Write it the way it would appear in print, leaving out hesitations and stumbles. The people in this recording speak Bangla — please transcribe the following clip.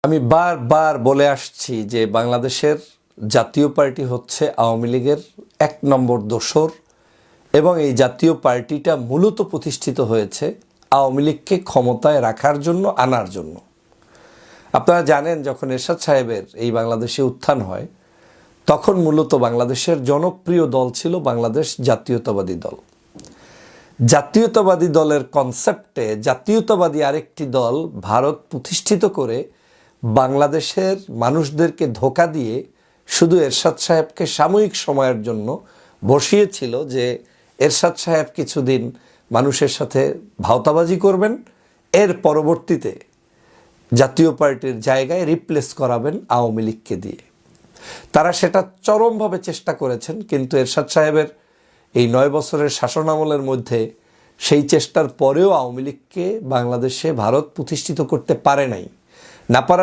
আমি বারবার বলে আসছি যে বাংলাদেশের জাতীয় পার্টি হচ্ছে আওয়ামী লীগের ১ নম্বর দোসর এবং এই জাতীয় পার্টিটা মূলত প্রতিষ্ঠিত হয়েছে আওয়ামী লীগকে ক্ষমতায় রাখার জন্য, আনার জন্য। আপনারা জানেন যখন এরশাদ সাহেবের এই বাংলাদেশে উত্থান হয় তখন মূলত বাংলাদেশের জনপ্রিয় দল ছিল বাংলাদেশ জাতীয়তাবাদী দল। জাতীয়তাবাদী দলের কনসেপ্টে জাতীয়তাবাদী আরেকটি দল ভারত প্রতিষ্ঠিত করে বাংলাদেশের মানুষদেরকে ধোঁকা দিয়ে শুধু এরশাদ সাহেবকে সাময়িক সময়ের জন্য বসিয়েছিল যে এরশাদ সাহেব কিছুদিন মানুষের সাথে ভাওতাবাজি করবেন, এর পরবর্তীতে জাতীয় পার্টির জায়গায় রিপ্লেস করাবেন আওয়ামী লীগকে দিয়ে। তারা সেটা চরমভাবে চেষ্টা করেছেন, কিন্তু এরশাদ সাহেবের এই ৯ বছরের শাসনামলের মধ্যে সেই চেষ্টার পরেও আওয়ামী লীগকে বাংলাদেশে ভারত প্রতিষ্ঠিত করতে পারে নাই। না পারার